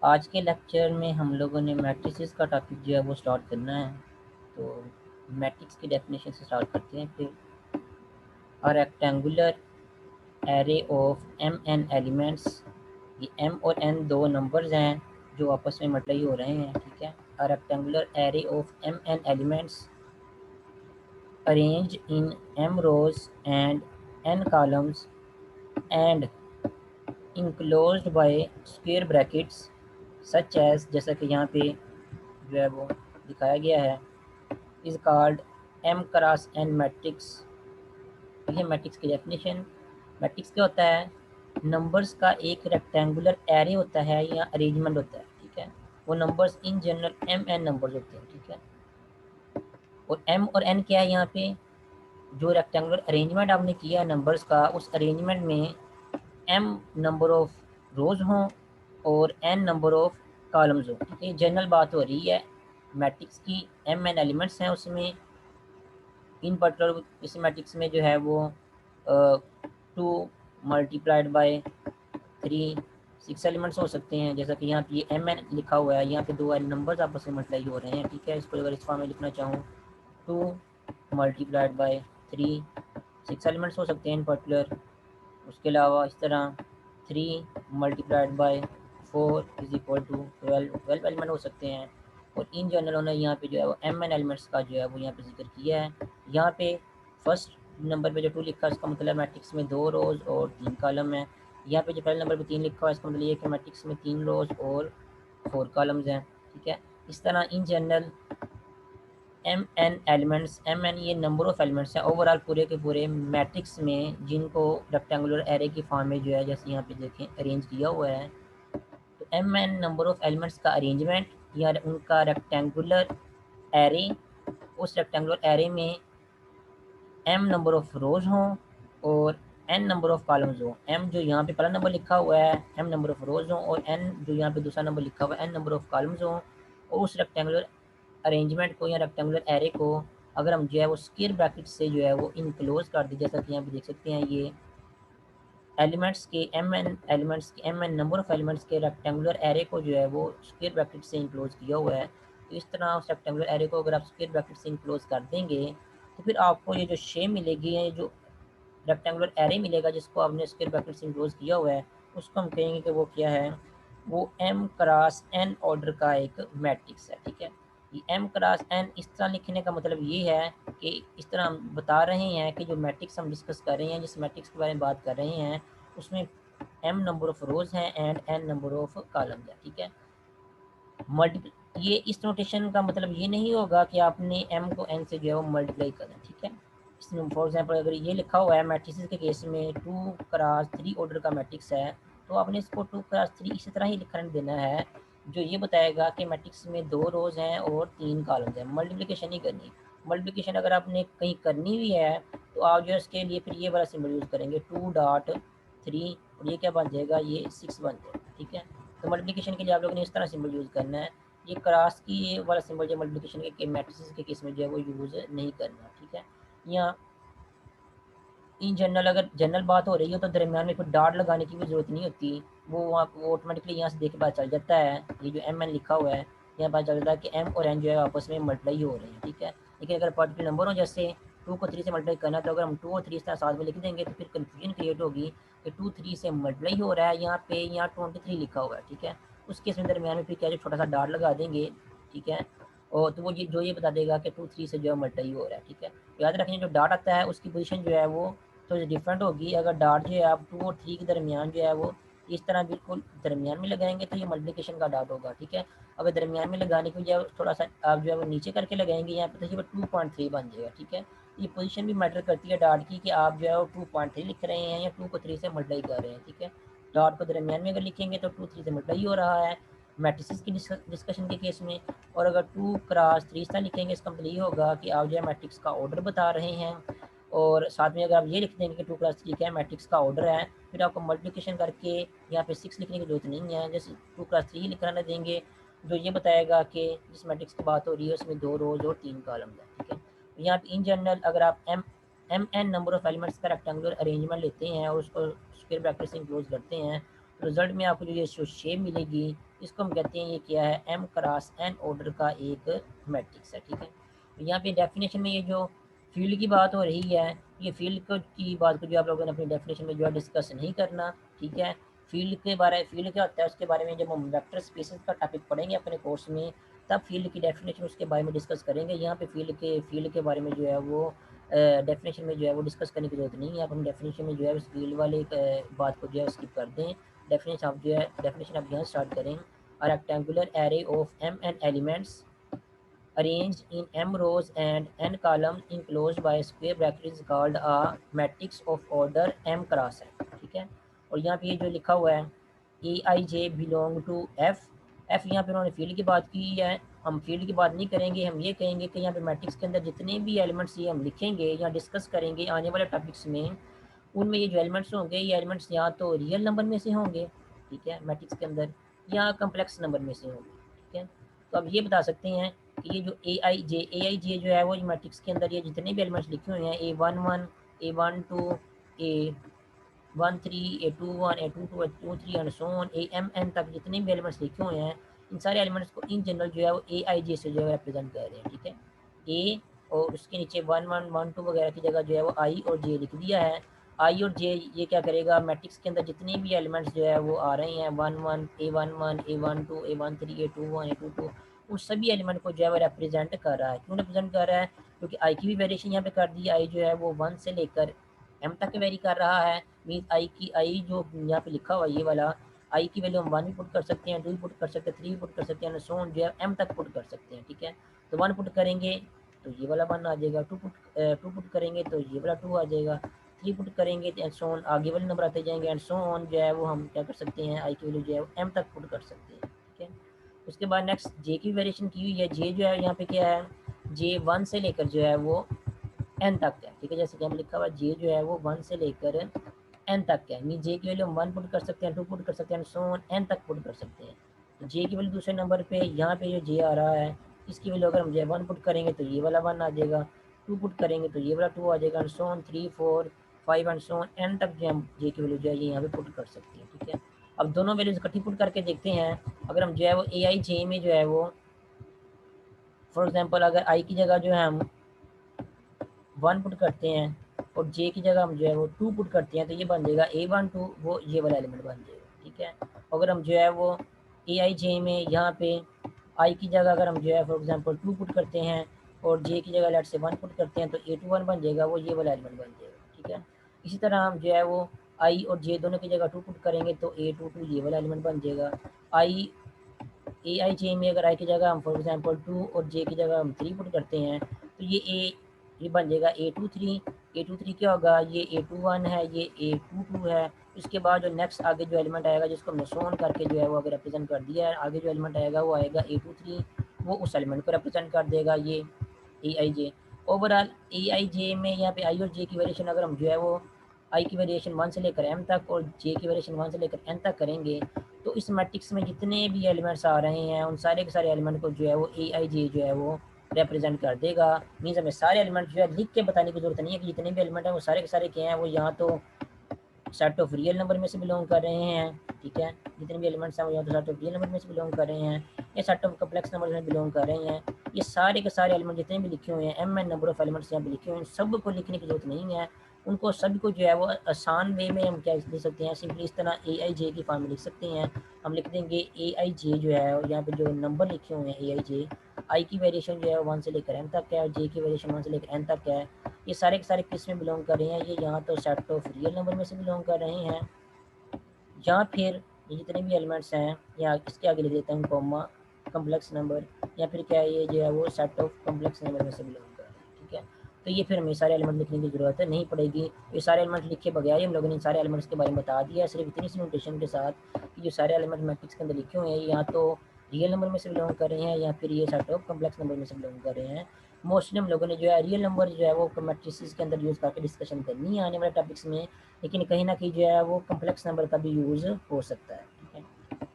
आज के लेक्चर में हम लोगों ने मैट्रिसेस का टॉपिक जो है वो स्टार्ट करना है। तो मैट्रिक्स की डेफिनेशन से स्टार्ट करते हैं। फिर a rectangular array of M N elements, ये एम और एन दो नंबर्स हैं जो आपस में मल्टीप्लाई हो रहे हैं, ठीक है। A rectangular array of M N elements arrange in M rows and N columns and enclosed by square brackets such as, जैसा कि यहाँ पे जो है वो दिखाया गया है, is called M cross N matrix. ये मैट्रिक्स की डेफिनेशन। मैट्रिक्स क्या होता है? नंबर्स का एक रेक्टेंगुलर एरे होता है या अरेंजमेंट होता है, ठीक है। वो numbers in general M N numbers होते हैं, ठीक है। और एम और एन क्या है यहाँ पे? जो रेक्टेंगुलर अरेंजमेंट आपने किया है नंबर्स का, उस अरेंजमेंट में एम नंबर ऑफ रोज हों और एन नंबर ऑफ कॉलम्स हों, ठीक है। जनरल बात हो रही है मैट्रिक्स की। एम एन एलिमेंट्स हैं उसमें, इन पर्टिकुलर इस मैट्रिक्स में जो है वो 2 × 3 6 एलिमेंट्स हो सकते हैं। जैसा कि यहाँ पे ये एम एन लिखा हुआ है, यहाँ पे दो नंबर्स आपस में मल्टीप्लाई हो रहे हैं, ठीक है। इसको अगर इस फॉर्म में लिखना चाहूँ, 2 × 3 6 एलिमेंट्स हो सकते हैं इन पर्टिकुलर। उसके अलावा इस तरह 3 × 4 = 12 एलिमेंट हो सकते हैं। और इन जनरल उन्होंने यहाँ पे जो है वो एम एन एलिमेंट्स का जो है वो यहाँ पे जिक्र किया है। यहाँ पे फर्स्ट नंबर पे जो 2 लिखा है इसका मतलब मैट्रिक्स में 2 रोज और 3 कॉलम है। यहाँ पे जो पहले नंबर पे 3 लिखा हुआ है इसका मतलब ये कि मैट्रिक्स में 3 रोज और 4 कॉलम्स हैं, ठीक है। इस तरह in general M N elements, M N ये नंबर ऑफ एलिमेंट्स हैं ओवरऑल पूरे के पूरे मैट्रिक्स में, जिनको रेक्टेंगुलर एरे की फॉर्म में जो है जैसे यहाँ पे देखें अरेंज किया हुआ है। तो M N number of elements का अरेंजमेंट या उनका रेक्टेंगुलर एरे, उस रेक्टेंगुलर एरे में एम नंबर ऑफ रोज हों और एन नंबर ऑफ कॉलम्स हों। एम जो यहाँ पे पहला नंबर लिखा हुआ है एम नंबर ऑफ रोज हों, और एन जो यहाँ पे दूसरा नंबर लिखा हुआ है एन नंबर ऑफ कॉलम्स हों। और उस रेक्टेंगुलर अरेंजमेंट को या रेक्टेंगुलर एरे को अगर हम जो है वो स्क्वायर ब्रैकेट से जो है वो इनक्लोज कर दें, जैसा कि यहाँ पे देख सकते हैं ये एलिमेंट्स के एम एन एलिमेंट्स के M N number of elements के रेक्टेंगुलर एरे को जो है वो स्क्वायर ब्रैकेट से इनक्लोज किया हुआ है। तो इस तरह उस रेक्टेंगुलर एरे को अगर आप स्क्वायर ब्रैकेट से इनक्लोज कर देंगे तो फिर आपको ये जो शेप मिलेगी, ये जो रेक्टेंगुलर एरे मिलेगा जिसको आपने स्क्वायर ब्रैकेट से इनक्लोज किया हुआ है, उसको हम कहेंगे कि वो क्या है, वो एम क्रॉस एन ऑर्डर का एक मैट्रिक्स है, ठीक है। ये एम क्रॉस एन इस तरह लिखने का मतलब ये है कि इस तरह हम बता रहे हैं कि जो मैट्रिक्स हम डिस्कस कर रहे हैं, जिस मैट्रिक्स के बारे में बात कर रहे हैं, उसमें एम नंबर ऑफ रोज हैं and N number of columns हैं, ठीक है। मल्टीप्ल ये इस नोटेशन का मतलब ये नहीं होगा कि आपने एम को एन से जो है वो मल्टीप्लाई करना, ठीक है। इसमें फॉर एग्जांपल अगर ये लिखा हुआ है मैट्रिसेस के केस में 2 × 3 ऑर्डर का मैट्रिक्स है, तो आपने इसको 2 × 3 इसी तरह ही लिखने देना है, जो ये बताएगा कि मैट्रिक्स में 2 रोज हैं और 3 कॉलम्स हैं। मल्टीप्लिकेशन नहीं करनी। मल्टीप्लिकेशन अगर आपने कहीं करनी हुई है तो आप जो है इसके लिए फिर ये वाला सिंबल यूज़ करेंगे 2.3, और ये क्या बन जाएगा, ये 6 बन जाएगा, ठीक है। तो मल्टीप्लिकेशन के लिए आप लोगों ने इस तरह सिंबल यूज़ करना है। ये क्रॉस की ये वाला सिंबल जो मल्टीप्लिकेशन के मैट्रिसेस के केस में जो है वो यूज़ नहीं करना, ठीक है। यहाँ इन जनरल अगर जनरल बात हो रही हो तो दरमियान में कोई डॉट लगाने की भी ज़रूरत नहीं होती। वो ऑटोमेटिकली यहाँ से देख के पता चल जाता है, ये जो एम एन लिखा हुआ है यहाँ पता चल जाता है कि एम और एन जो है आपस में मल्टीप्लाई हो रहे हैं, ठीक है। लेकिन अगर पर्टिकुलर नंबर हो, जैसे 2 को 3 से मल्टीप्लाई करना है, तो अगर हम 2 और 3 इस तरह साथ में लिख देंगे तो फिर कन्फ्यूजन क्रिएट होगी कि 2 3 से मल्टीप्लाई हो रहा है, यहाँ पे यहाँ 23 लिखा हुआ है, ठीक है। उस केस में दरमियान में फिर क्या जो छोटा सा डॉट लगा देंगे, ठीक है। और तो वो ये बता देगा कि 2 3 से जो है मल्टीप्लाई हो रहा है, ठीक है। याद रखें जो डॉट आता है उसकी पोजीशन जो है वो तो डिफरेंट होगी। अगर डॉट जो है आप 2 और 3 के दरमियान जो है वो इस तरह बिल्कुल दरमियान में लगाएंगे तो ये मल्टीप्लिकेशन का डॉट होगा, ठीक है। अगर दरमियान में लगाने की बजाय थोड़ा सा आप जो है वो नीचे करके लगाएंगे यहाँ पे, तो ये 2.3 बन जाएगा, ठीक है। ये पोजीशन भी मैटर करती है डॉट की कि आप जो है वो 2.3 लिख रहे हैं या 2 को 3 से मल्टीप्लाई कर रहे हैं, ठीक है। डॉट को दरमियान में अगर लिखेंगे तो 2 3 से मल्टीप्लाई हो रहा है मैट्रिसेस की डिस्कशन के केस में। और अगर 2 × 3 इस तरह लिखेंगे इसका मतलब ये होगा कि आप जो है मैट्रिक्स का ऑर्डर बता रहे हैं। और साथ में अगर आप ये लिख देंगे कि 2 × 3 क्या है, मैट्रिक्स का ऑर्डर है, फिर आपको मल्टीप्लिकेशन करके यहाँ पे 6 लिखने की जरूरत नहीं है, जैसे 2 × 3 ही लिखना देंगे, जो ये बताएगा कि जिस मैट्रिक्स की बात हो रही है उसमें 2 रोज और 3 कॉलम है, ठीक है। तो यहाँ पे इन जनरल अगर आप M N number of elements का रेक्टेंगुलर अरेंजमेंट लेते हैं और उसको स्क्वायर ब्रैकेट से इंक्लोज करते हैं, रिजल्ट में आपको जो ये शेप मिलेगी इसको हम कहते हैं ये क्या है, एम क्रॉस एन ऑर्डर का एक मैट्रिक्स है। ठीक है, तो यहाँ पे डेफिनेशन में ये जो फील्ड की बात हो रही है, ये फील्ड की बात को जो आप लोगों ने अपनी डेफिनेशन में जो है डिस्कस नहीं करना। ठीक है, फील्ड क्या होता है उसके बारे में जब हम वेक्टर स्पेसेस का टॉपिक पढ़ेंगे अपने कोर्स में, तब फील्ड की डेफिनेशन उसके बारे में डिस्कस करेंगे। यहाँ पे फील्ड के बारे में जो है वो डेफिनेशन में जो है वो डिस्कस करने की जरूरत नहीं है। आप हम डेफिनेशन में जो है उस फील्ड वाले बात को जो है स्किप कर दें। डेफिनेशन आप यहाँ स्टार्ट करें। अ rectangular array of m n elements arranged in m rows and n columns enclosed by a square bracket is called a matrix of order m cross है। ठीक है, और यहाँ पे ये जो लिखा हुआ है ए आई जे बिलोंग टू एफ, एफ यहाँ पे उन्होंने फील्ड की बात की है। हम फील्ड की बात नहीं करेंगे, हम ये कहेंगे कि यहाँ पे मैट्रिक्स के अंदर जितने भी एलिमेंट्स ये हम लिखेंगे या डिस्कस करेंगे आने वाले टॉपिक्स में, उनमें ये जो एलिमेंट्स होंगे ये एलिमेंट्स या तो रियल नंबर में से होंगे, ठीक है, मैट्रिक्स के अंदर, या कम्प्लेक्स नंबर में से होंगे। ठीक है, तो अब ये बता सकते हैं कि ये जो ए आई जे जो है वो मैट्रिक्स के अंदर ये जितने भी एलिमेंट्स लिखे हुए हैं A11 A12 A13 A21 A22 A23 and so on AMN तक जितने भी एलिमेंट्स लिखे हुए हैं, इन सारे एलिमेंट्स को इन जनरल जो है वो AIJ से जो है रिप्रेजेंट कर रहे हैं। ठीक है, ए और उसके नीचे 1 1 1 2 वगैरह की जगह जो है वो आई और जे लिख दिया है। आई और जे ये क्या करेगा, मैट्रिक्स के अंदर जितने भी एलिमेंट्स जो है वो आ रहे हैं 1 1 A11 A12 A13 A21 A22, उस सभी एलिमेंट को जो है वो रिप्रेजेंट कर रहा है। क्यों रिप्रेजेंट कर रहा है, क्योंकि आई की भी वेरिएशन यहाँ पे कर दी। आई जो है वो 1 से लेकर m तक वेरी कर रहा है। मीन आई जो यहाँ पे लिखा हुआ ये वाला आई की वैल्यू हम 1 भी पुट कर सकते हैं, 2 भी पुट कर सकते हैं, 3 भी पुट कर सकते हैं, सो ऑन जो है m तक पुट कर सकते हैं। ठीक है, तो 1 पुट करेंगे तो ये वाला 1 आ जाएगा, 2 पुट करेंगे तो ये वाला 2 आ जाएगा, 3 पुट करेंगे तो एंड सो ऑन आगे वाले नंबर आते जाएंगे, एंड सो ऑन जो है वो हम क्या कर सकते हैं, आई की वैल्यू जो है वो m तक पुट कर सकते हैं। ठीक है, उसके बाद नेक्स्ट जे की वेरिएशन की हुई है। जे जो है यहाँ पे क्या है, जे 1 से लेकर जो है वो एन तक है। ठीक है, जैसे कि हम लिखा हुआ जे जो है वो 1 से लेकर एन तक है। मीन जे की वैल्यू हम 1 पुट कर सकते हैं, 2 पुट कर सकते हैं, सो ऑन एन तक पुट कर सकते हैं। तो जे की वैल्यू दूसरे नंबर पे यहाँ पे जो जे आ रहा है इसकी वैल्यू अगर हम जो 1 पुट करेंगे तो ये वाला 1 आ जाएगा, 2 पुट करेंगे तो ये वाला 2 आ जाएगा, so on 3 4 5 and so on N तक जो हम जे की वैल्यू जो है ये यहाँ पे पुट कर सकते हैं। ठीक है, अब दोनों वैल्यूज इकट्ठी पुट करके देखते हैं। अगर हम जो है वो ए आई जे में जो है वो फॉर एग्जाम्पल अगर आई की जगह जो है हम 1 पुट करते हैं और जे की जगह हम जो है वो 2 पुट करते हैं, तो ये बन जाएगा A12, वो ये वाला एलिमेंट बन जाएगा। ठीक है, अगर हम जो है वो ए आई जे में यहाँ पे आई की जगह अगर हम जो है फॉर एग्जांपल 2 पुट करते हैं और जे की जगह लेट से 1 पुट करते हैं तो A21 बन जाएगा, वो ये वाला एलिमेंट बन जाएगा। ठीक है, इसी तरह हम जो है वो आई और जे दोनों की जगह 2 पुट करेंगे तो A22 ये वाला एलिमेंट बन जाएगा। आई ए आई जे में अगर आई की जगह हम फॉर एग्जांपल 2 और जे की जगह हम 3 पुट करते हैं तो ये बन जाएगा A23। A23 क्या होगा, ये A21 है, ये A22 है। इसके बाद जो नेक्स्ट आगे जो एलिमेंट आएगा जिसको हमने सोन करके जो है वो अगर रिप्रेजेंट कर दिया है, आगे जो एलिमेंट आएगा वो आएगा A23, वो उस एलिमेंट को रिप्रेजेंट कर देगा, ये ए आई जे। ओवरऑल ए आई जे में यहाँ पे आई और जे की वेरिएशन अगर हम जो है वो आई की वेरिएशन 1 से लेकर m तक और जे की वेरिएशन 1 से लेकर n तक करेंगे, तो इस मैट्रिक्स में जितने भी एलिमेंट्स आ रहे हैं उन सारे के सारे एलिमेंट को जो है वो ए आई जे जो है वो रिप्रेजेंट कर देगा। मीन्स हमें सारे एलिमेंट जो है लिख के बताने की जरूरत नहीं है कि जितने भी एलिमेंट हैं वो सारे के सारे क्या हैं, वो यहाँ तो सेट ऑफ रियल नंबर में से बिलोंग कर रहे हैं। ठीक है, जितने भी एलिमेंट्स हैं वो यहाँ तो सेट ऑफ रियल नंबर में से बिलोंग कर रहे हैं या सेट ऑफ कम्प्लेक्स नंबर में बिलोंग कर रहे हैं। ये सारे के सारे एलिमेंट जितने भी लिखे हुए हैं m n number of elements यहाँ पे लिखे हुए हैं, सब को लिखने की जरूरत नहीं है। उनको सभी को जो है वो आसान वे में हम क्या लिख सकते हैं, सिंपली इस तरह ए आई जे की फॉर्म में लिख सकते हैं। हम लिख देंगे ए आई जे जो है यहाँ पे जो नंबर लिखे हुए हैं ए आई जे, आई की वेरिएशन जो है 1 से लेकर m तक है और जे की वेरिएशन 1 से लेकर n तक है। ये सारे के सारे किस में बिलोंग कर रहे हैं, ये यहाँ तो सेट ऑफ रियल नंबर में से बिलोंग कर रहे हैं, या फिर ये जितने भी एलिमेंट्स हैं या इसके आगे लिख देता हूँ कॉमा कम्प्लेक्स नंबर, या फिर क्या है ये जो है वो सेट ऑफ कम्प्लेक्स नंबर में से बिलोंग कर रहे हैं। ठीक है, तो ये फिर हमें सारे एलिमेंट लिखने की जरूरत नहीं पड़ेगी। ये सारे एलिमेंट लिखे बगैर ही हम लोगों ने सारे एलिमेंट्स के बारे में बता दिया है, सिर्फ इतनी सी नोटेशन के साथ कि जो सारे एलिमेंट मैट्रिक्स के अंदर लिखे हुए हैं या तो रियल नंबर में से बिलोंग कर रहे हैं या फिर ये सेट ऑफ कम्प्लेक्स नंबर में से बिलोंग कर रहे हैं। मोस्टली हम लोगों ने जो है रियल नंबर जो है वो मैट्रिसेस के अंदर यूज़ करके डिस्कशन करनी है आने वाले टॉपिक्स में, लेकिन कहीं ना कहीं जो है वो कम्प्लेक्स नंबर का भी यूज़ हो सकता है। ठीक है,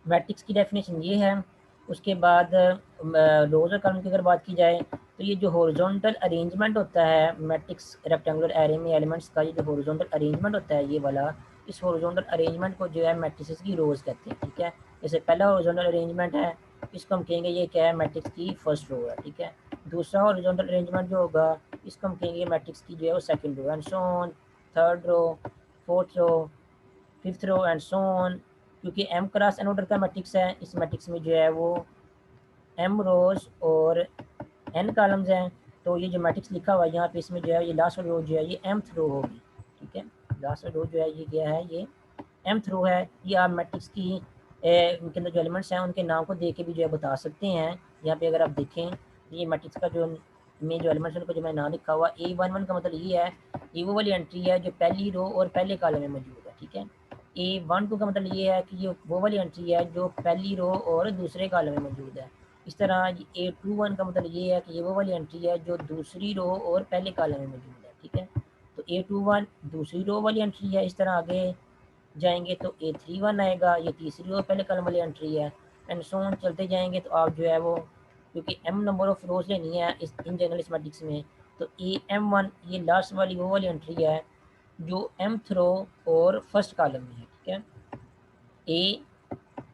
मैट्रिक्स की डेफिनेशन ये है। उसके बाद रोज और कॉलम की अगर बात की जाए तो ये जो हॉरिजॉन्टल अरेंजमेंट होता है मैट्रिक्स रेक्टेंगुलर एरे में एलिमेंट्स का, ये जो हॉरिजॉन्टल अरेंजमेंट होता है ये वाला, इस हॉरिजॉन्टल अरेंजमेंट को जो है मैट्रिसेस की रोज़ कहते हैं, ठीक है। जैसे पहला हॉरिजॉन्टल अरेंजमेंट है, इसको हम कहेंगे ये क्या है, मैट्रिक्स की फर्स्ट रो है, ठीक है। दूसरा हॉरिजॉन्टल अरेंजमेंट जो होगा, इसको हम कहेंगे मैट्रिक्स की जो है वो second row, and so on, third row, fourth row, fifth row and so on. क्योंकि एम क्रॉस एन ऑर्डर का मैट्रिक्स है, इस मैट्रिक्स में जो है वो एम रोज और एन कॉलम्स हैं। तो ये जो मैट्रिक्स लिखा हुआ है यहाँ पे, इसमें जो है ये लास्ट रो जो है ये mth रो होगी, ठीक है। लास्ट रो जो है ये क्या है, ये mth रो है। ये आप मैट्रिक्स की उनके अंदर जो एलिमेंट्स हैं उनके नाम को देख के भी जो है बता सकते हैं। यहाँ पे अगर आप देखें, ये मैट्रिक्स का जो में जो एलिमेंट्स है उनको जो मैं नाम लिखा हुआ A11 का मतलब ये है, ये वो वाली एंट्री है जो पहली रो और पहले कॉलम में मौजूद है, ठीक है। A12 का मतलब ये है कि ये वो वाली एंट्री है जो पहली रो और दूसरे कॉलम में मौजूद है। इस तरह A21 का मतलब ये है कि ये वो वाली एंट्री है जो दूसरी रो और पहले कॉलम में मौजूद है, ठीक है। तो A21 दूसरी रो वाली एंट्री है। इस तरह आगे जाएंगे तो A31 आएगा, ये तीसरी रो पहले कॉलम वाली एंट्री है, एंड सो ऑन चलते जाएंगे। तो आप जो है वो, क्योंकि m नंबर ऑफ रोज लेनी है इस इन जनरल इस मैट्रिक्स में, तो AM1 ये लास्ट वाली वो वाली एंट्री है जो mth रो और फर्स्ट कॉलम में है, ठीक है।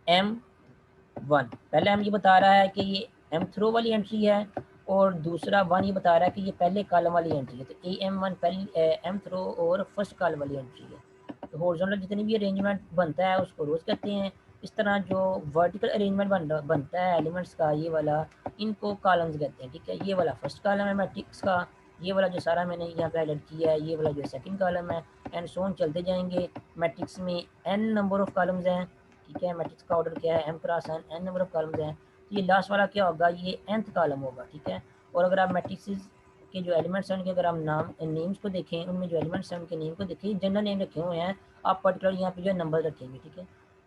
AM1 पहले हम ये बता रहा है कि ये mth रो वाली एंट्री है, और दूसरा 1 ये बता रहा है कि ये पहले कॉलम वाली एंट्री है। तो AM1 पहली mth रो और फर्स्ट कॉलम वाली एंट्री है। तो हॉरिजॉन्टल जितनी भी अरेंजमेंट बनता है उसको रोज कहते हैं। इस तरह जो वर्टिकल अरेंजमेंट बनता है एलिमेंट्स का, ये वाला, इनको कॉलम्स कहते हैं, ठीक है। ये वाला फर्स्ट कॉलम है मैट्रिक्स का, ये वाला जो सारा मैंने यहाँ पे हाईलाइट किया है ये वाला जो सेकंड कॉलम है, एंड सो ऑन चलते जाएंगे। मैट्रिक्स में n नंबर ऑफ कॉलम्स हैं, ठीक है। मैट्रिक्स का ऑर्डर क्या है, m cross n number of columns हैं। तो ये लास्ट वाला क्या होगा, ये nth कॉलम होगा, ठीक है। और अगर आप मैट्रिक्स के जो एलिमेंट्स हैं उनके अगर हम नाम नेम्स को देखें, उनमें जो एलिमेंट्स हैं उनके नेम को देखें, जनरल नेम रखे हुए हैं, आप पर्टिकुलर यहाँ पे जो है नंबर रखेंगे, ठीक है।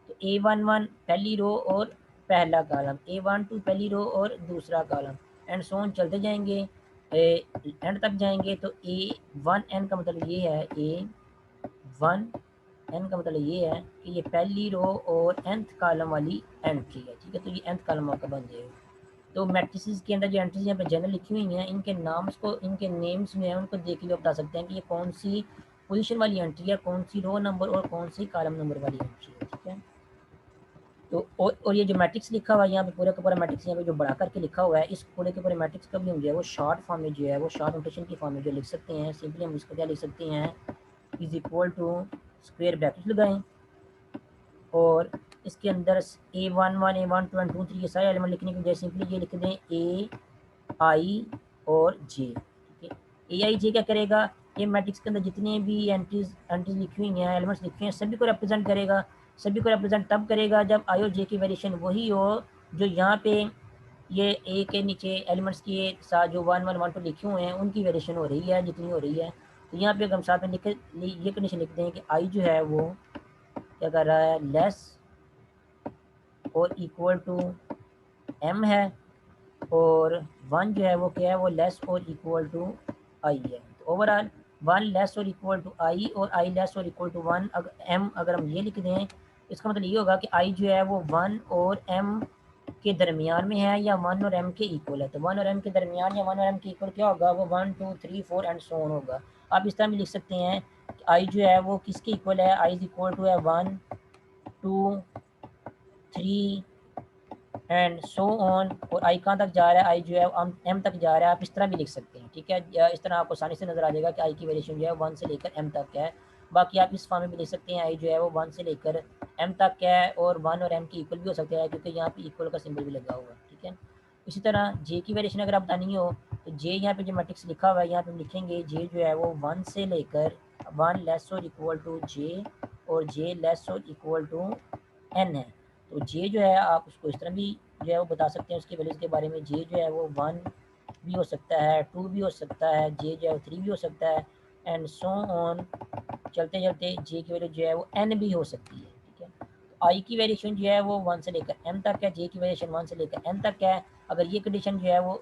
तो A11 पहली रो और पहला कॉलम, A12 पहली रो और दूसरा कॉलम, एंड सो ऑन चलते जाएंगे एंड तक जाएंगे। तो A1n का मतलब ये है, A1n का मतलब ये है कि ये पहली रो और nth कॉलम वाली एंट्री है, ठीक है। तो ये nth कॉलम आपका बन जाएगा। तो मैट्रिसेस के अंदर जो एंट्रीज यहाँ पे जनरल लिखी हुई हैं, इनके नाम्स को, इनके नेम्स में है उनको देख के बता सकते हैं कि ये कौन सी पोजीशन वाली एंट्री है, कौन सी रो नंबर और कौन सी कॉलम नंबर वाली एंट्री है, ठीक है। तो और ये जो मैट्रिक्स लिखा हुआ है यहाँ पे, पूरा का पूरा मैट्रिक्स यहाँ पे जो बड़ा करके लिखा हुआ है, इस पूरे के पूरे मैट्रिक्स का भी हम जो है वो शॉर्ट फॉर्म में जो है वो शॉर्ट नोटेशन की फॉर्म में जो लिख सकते हैं। सिंपली हम इसको क्या लिख सकते हैं, is equal to square bracket लगाएं, और इसके अंदर A11 A12 एंड 2 3 ये सारे एलिमेंट लिखने की बजाय सिंपली ये लिख दें AI और J, ठीक है। AI J क्या करेगा, ये मैट्रिक्स के अंदर जितने भी एंट्रीज लिखी हुई हैं, एलिमेंट्स लिखे हैं, सभी को रिप्रेजेंट करेगा। सभी को रिप्रेजेंट तब करेगा जब I और J की वेरिएशन वही हो जो यहाँ पे ये A के नीचे एलिमेंट्स के साथ जो 1 1 1 2 लिखे हुए हैं उनकी वेरिएशन हो रही है, जितनी हो रही है। तो यहाँ पे हम साथ में ये कंडीशन लिखते हैं कि I जो है वो क्या कर रहा है, लेस और इक्वल टू m है, और 1 जो है वो क्या है, वो लेस और इक्वल टू i है। तो ओवरऑल 1 लेस और इक्वल टू i और i लेस और इक्वल टू 1, अगर m अगर हम ये लिख दें, इसका मतलब ये होगा कि i जो है वो 1 और m के दरमियान में है, या 1 और m के इक्वल है। तो 1 और m के दरमियान या 1 और m के इक्वल क्या होगा, वो 1 2 3 4 एंड सो ऑन होगा। आप इस तरह भी लिख सकते हैं कि i जो है वो किसके इक्वल है, i इज इक्वल टू है 1 2 3 एंड सो ऑन, और आई कहाँ तक जा रहा है, आई जो है एम तक जा रहा है। आप इस तरह भी लिख सकते हैं, ठीक है। या इस तरह आपको आसानी से नजर आ जाएगा कि आई की वेरिएशन जो है 1 से लेकर एम तक है। बाकी आप इस फॉर्म में भी लिख सकते हैं, आई जो है वो 1 से लेकर एम तक है, और 1 और एम की इक्वल भी हो सकता है क्योंकि यहाँ पे इक्वल का सिंबल भी लगा हुआ है, ठीक है। इसी तरह जे की वेरिएशन अगर आप बतानी हो, तो जे यहाँ पे जो मैट्रिक्स लिखा हुआ है यहाँ पे हम लिखेंगे जे जो है वो 1 से लेकर 1 लेस और इक्वल टू जे, और जे लेस और इक्वल टू एन है। तो जे जो है आप उसको इस तरह भी जो है वो बता सकते हैं उसकी वैल्यूज़ के बारे में। जे जो है वो 1 भी हो सकता है, 2 भी हो सकता है, जे जो है वो 3 भी हो सकता है, एंड सो ऑन चलते चलते जे की वैल्यू जो है वो एन भी हो सकती है, ठीक है। तो आई की वेरिएशन जो है वो 1 से लेकर एम तक है, जे की वेरिएशन 1 से लेकर एन तक है। अगर ये कंडीशन जो है वो,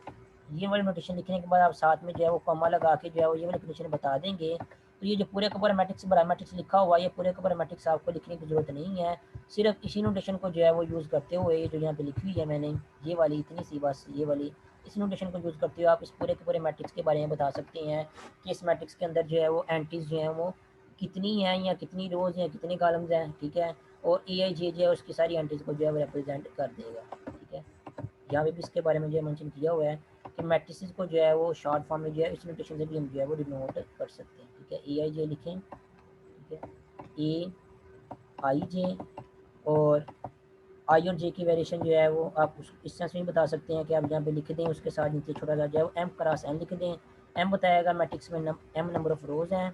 ये वाली नोटेशन लिखने के बाद आप साथ में जो है वो कॉमा लगा के जो है वो ये वाली कंडीशन बता देंगे, तो ये जो पूरे का पूरा मैट्रिक्स बड़ा मैट्रिक्स लिखा हुआ है, ये पूरे का पूरा मैट्रिक्स आपको लिखने की ज़रूरत नहीं है। सिर्फ इसी नोटेशन को जो है वो यूज़ करते हुए, जो यहाँ पे लिखी हुई है मैंने, ये वाली इतनी सी बस, ये वाली इस नोटेशन को यूज़ करते हुए आप इस पूरे के पूरे मैट्रिक्स के बारे में बता सकते हैं कि इस मैट्रिक्स के अंदर जो है वो एंट्रीज जो हैं वो कितनी हैं या कितनी रोज़ या कितने कॉलम्स हैं, ठीक है। और ए आई जे जो है उसकी सारी एंट्रीज को जो है वो रिप्रेजेंट कर देगा, ठीक है। यहाँ पे भी इसके बारे में जो है मेंशन किया हुआ है कि मैट्रिसेस को जो है वो शॉर्ट फॉर्म में जो है इस नोटेशन से भी हम जो है वो डिनोट कर सकते हैं, ठीक है। ए आई जे लिखें, ठीक है, ए आई जे, और आई और जे की वेरिएशन जो है वो आप इस तरह से भी बता सकते हैं कि आप यहाँ पे लिख दें, उसके साथ नीचे छोटा सा जो है वो एम क्रॉस एन लिख दें। एम बताएगा मैट्रिक्स में एम नंबर ऑफ रोज हैं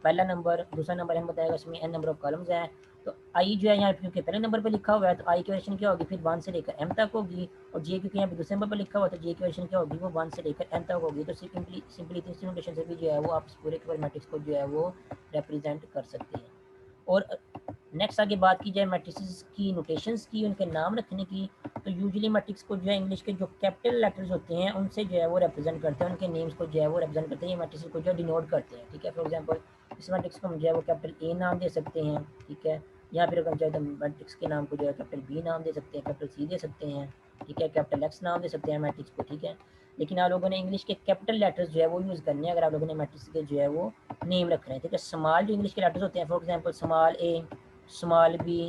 पहला नंबर, दूसरा नंबर एम बताएगा इसमें एन नंबर ऑफ कॉलम्स हैं। तो आई जो है यहाँ पे क्योंकि पहले नंबर पर लिखा हुआ है तो आई की वेरिएशन क्या होगी, फिर 1 से लेकर एम तक होगी। और जे क्योंकि यहाँ पे दूसरे नंबर पर लिखा हुआ है तो जे की वेरिएशन क्या होगी, वो 1 से लेकर एम तक होगी। तो सिंपली इस नोटेशन से भी जो है वो आप पूरे के पूरे मैट्रिक्स को जो है वो रिप्रेजेंट कर सकते हैं। और नेक्स्ट आगे बात की जाए मैट्रिसेस की नोटेशंस की, उनके नाम रखने की, तो यूजुअली मैट्रिक्स को जो है इंग्लिश के जो कैपिटल लेटर्स होते हैं उनसे जो है वो रिप्रेजेंट करते हैं, उनके नेम्स को जो है वो रिप्रेजेंट करते हैं, ये मैट्रिक्स को जो है डिनोट करते हैं, ठीक है। फॉर एग्जांपल इस मैट्रिक्स को हम जो है वो कैपिटल ए नाम दे सकते हैं, ठीक है। यहाँ फिर अगर हम चाहे तो मैट्रिक्स के नाम को जो है कैपिटल बी नाम दे सकते हैं, कैपिटल सी दे सकते हैं, ठीक है, कैपिटल एक्स नाम दे सकते हैं मैट्रिक्स को, ठीक है। लेकिन आप लोगों ने इंग्लिश के कैपिटल लेटर्स जो है वो यूज़ करने हैं अगर आप लोगों ने मैट्रिक्स के जो है वो नेम रख रहे हैं, ठीक है। स्मॉल जो इंग्लिश के लेटर्स होते हैं, for example small A, small B,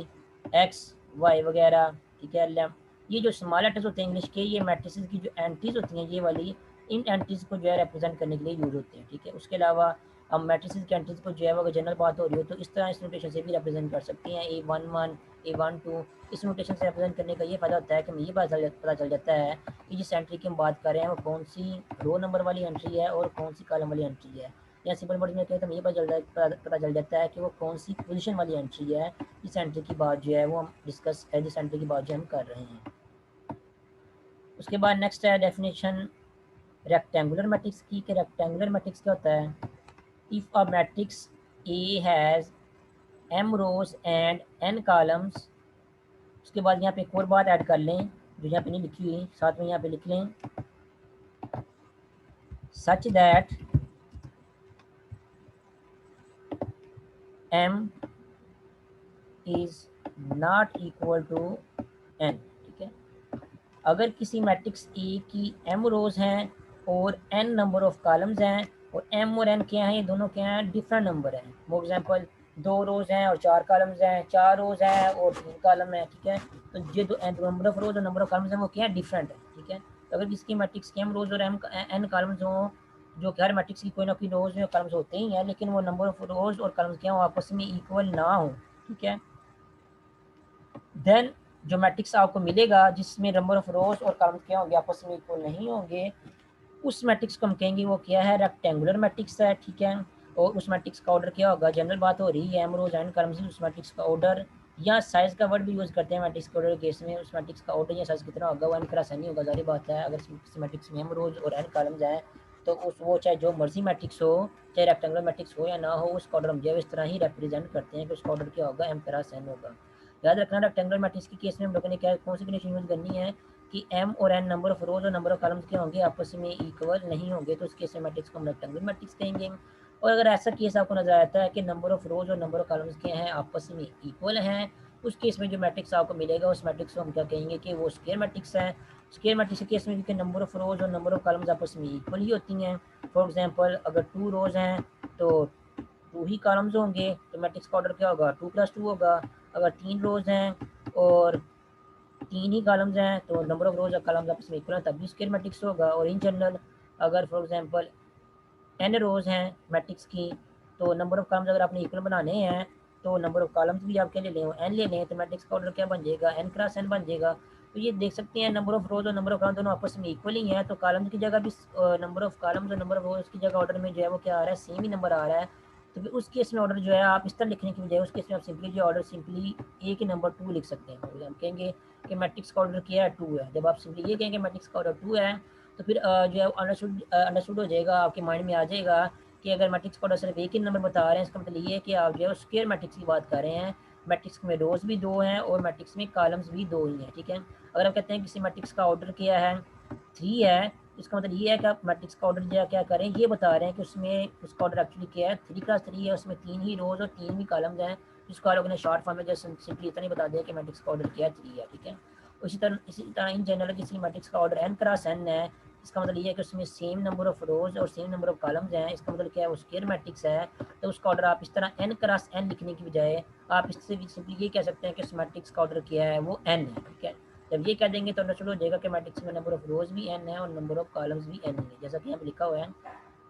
X Y वगैरह, ठीक है, लेम, ये जो स्मॉल लेटर्स होते हैं इंग्लिश के, ये मैट्रिसेस की जो एंट्रीज होती हैं ये वाली, इन एंट्रीज को जो है रिप्रेजेंट करने के लिए यूज होते हैं, ठीक है। उसके अलावा हम मैट्रिसेस की एंट्रीज को जो है अगर जनरल बात हो रही हो तो इस तरह इस नोटेशन से भी रिप्रेजेंट कर सकते हैं, A11, A12। इस नोटेशन से रिप्रेजेंट करने का ये फ़ायदा होता है कि हमें ये पता चल जाता है कि जिस एंट्री की हम बात कर रहे हैं वो कौन सी रो नंबर वाली एंट्री है और कौन सी कॉलम वाली एंट्री है। या सिंपल वर्ड में कहें तो हमें ये पता चल जाता है कि वो कौन सी पोजीशन वाली एंट्री है, इस एंट्री की बात जो है वो हम डिस्कस है, जिस एंट्री की बात जो हम कर रहे हैं। उसके बाद नेक्स्ट है डेफिनेशन रेक्टेंगुलर मैट्रिक्स की, कि रेक्टेंगुलर मैट्रिक्स क्या होता है। If a matrix A has m rows and n columns, उसके बाद यहाँ पे एक और बात ऐड कर लें जो यहाँ पे नहीं लिखी हुई, साथ में यहाँ पे लिख लें such that m is not equal to n, ठीक है। अगर किसी मैट्रिक्स ए की m रोज हैं और n नंबर ऑफ कॉलम्स हैं, और m और n क्या हैं, ये दोनों क्या हैं, डिफरेंट नंबर हैं। फॉर एग्जांपल 2 रोज हैं और 4 कॉलम्स हैं, 4 रोज हैं और 3 कॉलम है, ठीक है। तो ये दो नंबर ऑफ रोज और नंबर ऑफ कॉलम्स हैं वो क्या है, डिफरेंट है, ठीक है। तो अगर किसी मैट्रिक्स की m रोज और n कॉलम्स हों, जो कि हर मैट्रिक्स की कोई ना कोई रोज और कॉलम्स होते ही हैं, लेकिन वो नंबर ऑफ रोज और कॉलम्स क्या हो आपस में इक्वल ना हो, ठीक है, देन जो मैट्रिक्स आपको मिलेगा जिसमें नंबर ऑफ रोज और कॉलम्स क्या होंगे आपस में इक्वल नहीं होंगे, उस मैट्रिक्स को हम कहेंगे वो क्या है, रेक्टेंगुलर मैट्रिक्स है, ठीक है। और उस मैट्रिक्स का ऑर्डर क्या होगा, जनरल बात हो रही है एम रोज एंड कॉलम्स, उस मैट्रिक्स का ऑर्डर या साइज का वर्ड भी यूज़ करते हैं मैट्रिक्स के ऑर्डर केस में, उस मैट्रिक्स का ऑर्डर या साइज कितना होगा वो एम क्रॉस एन नहीं होगा, जारी बात है। अगर किसी मैट्रिक्स में एम रोज और एन कॉलम्स हैं तो उस वो चाहे जो मर्जी मैट्रिक्स हो, चाहे रेक्टेंगुलर मैट्रिक्स हो या ना हो, उसका ऑर्डर हम जो है इस तरह ही रिप्रेजेंट करते हैं कि उसका ऑर्डर क्या होगा, एम क्रॉस एन होगा। याद रखना रेक्टेंगुलर मैट्रिक्स के केस में हम लोगों ने क्या कौन सी कंडीशन यूज़ करनी है कि m और n नंबर ऑफ रोज और नंबर ऑफ कॉलम्स क्या होंगे आपस में इक्वल नहीं होंगे, तो उस केस में मैट्रिक्स को हम रेक्टेंगुलर मैट्रिक्स कहेंगे। और अगर ऐसा केस आपको नजर आता है कि नंबर ऑफ रोज और नंबर ऑफ कॉलम्स क्या हैं आपस में इक्वल हैं, उस केस में जो मैट्रिक्स आपको मिलेगा उस मैट्रिक्स को हम क्या कहेंगे कि वो स्क्वायर मैट्रिक्स है। स्क्वायर मैट्रिक्स के केस में क्योंकि नंबर ऑफ रोज और नंबर ऑफ कॉलम्स आपस में इक्वल ही होती हैं। फॉर एग्जाम्पल अगर 2 रोज हैं तो 2 ही कॉलम्स होंगे, तो मैट्रिक्स का ऑर्डर क्या होगा, 2+2 होगा। अगर 3 रोज हैं और 3 ही कॉलम्स हैं तो नंबर ऑफ रोज और कॉलम्स आपस में इक्वल है, तब भी स्क्वायर मैट्रिक्स होगा। और इन जनरल अगर फॉर एग्जांपल n रोज हैं मैट्रिक्स की, तो नंबर ऑफ कॉलम्स अगर आपने इक्वल बनाने हैं तो नंबर ऑफ कॉलम्स भी आप क्या ले लें, n ले लें, तो मैट्रिक्स का ऑर्डर क्या बन जाएगा, n क्रॉस n बन जाएगा। तो ये देख सकते हैं नंबर ऑफ रोज और नंबर ऑफ कॉलम दोनों आपस में इक्वल ही हैं, तो कॉलम्स की जगह भी नंबर ऑफ कॉलम्स और नंबर ऑफ रोज की जगह ऑर्डर में जो है वो क्या आ रहा है, सेम ही नंबर आ रहा है। तो फिर उस केस में ऑर्डर जो है आप इस तरह लिखने की बजाय उस केस में आप सिंपली जो ऑर्डर सिंपली ए के नंबर 2 लिख सकते हैं। हम कहेंगे कि मैट्रिक्स का ऑर्डर क्या है, 2 है। जब आप सिंपली ये कहेंगे मैट्रिक्स का ऑर्डर 2 है तो फिर जो है अंडरस्टूड हो जाएगा, आपके माइंड में आ जाएगा कि अगर मैट्रिक्स का ऑर्डर सिर्फ एक ही नंबर बता रहे हैं, इसका मतलब ये है कि आप जो है स्क्वायर मैट्रिक्स की बात कर रहे हैं। मैट्रिक्स में रोज भी 2 हैं और मैट्रिक्स में कॉलम्स भी 2 ही हैं, ठीक है। अगर आप कहते हैं किसी मैट्रिक्स का ऑर्डर क्या है, 3 है, इसका मतलब ये है कि आप मैट्रिक्स का ऑर्डर जो क्या करें, ये बता रहे हैं कि उसमें उसका ऑर्डर एक्चुअली क्या है, 3x3 है, उसमें 3 ही रोज और 3 ही कॉलम्स हैं, जिसको आप लोगों ने शॉर्ट फॉर्म में जैसे सिंपली इतना ही बता दिया कि मैट्रिक्स का ऑर्डर क्या है, 3 है, ठीक है। इसी तरह इन जनरल किसी मैट्रिक्स का ऑर्डर n क्रॉस n है, इसका मतलब ये है कि उसमें सेम नंबर ऑफ रोज और सेम नंबर ऑफ कॉलम्स हैं। इसका मतलब क्या है, वो स्क्वायर मैट्रिक्स है। तो उसका ऑर्डर आप इस तरह n क्रॉस n लिखने की बजाय आप इससे भी सिंपली ये कह सकते हैं कि उस मैट्रिक्स का ऑर्डर क्या है, वो n है। ठीक है, जब ये कह देंगे तो अंडरस्टूड हो जाएगा कि मैट्रिक्स में नंबर ऑफ रोज भी n है और नंबर ऑफ कॉलम्स भी n है, जैसा कि यहाँ पे लिखा हुआ है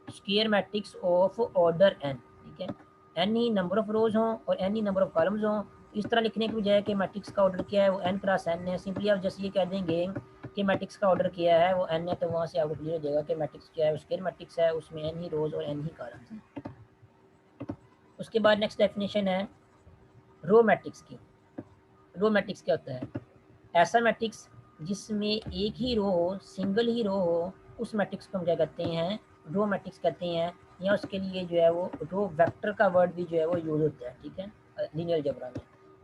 square matrix of order n। ठीक है, n he number of rows हों और n he number of columns हों। इस तरह लिखने की बजाय कि मैट्रिक्स का ऑर्डर क्या है, वो n क्रॉस n है, सिंपली आप जैसे ये कह देंगे कि मैट्रिक्स का ऑर्डर क्या है, वो n है, तो वहाँ से आपको क्लियर हो जाएगा कि मैट्रिक्स क्या है, स्क्वायर मैट्रिक्स है, उसमें n ही रोज और n ही कॉलम्स हैं। उसके बाद नेक्स्ट डेफिनेशन है रो मैट्रिक्स की। रो मैट्रिक्स क्या होता है, ऐसा मैट्रिक्स जिसमें एक ही रो हो, सिंगल ही रो हो, उस मैट्रिक्स को हम क्या कहते हैं, रो मैट्रिक्स कहते हैं। या उसके लिए जो है वो रो वेक्टर का वर्ड भी जो है वो यूज होता है। ठीक है, लीनियर अलजेब्रा में।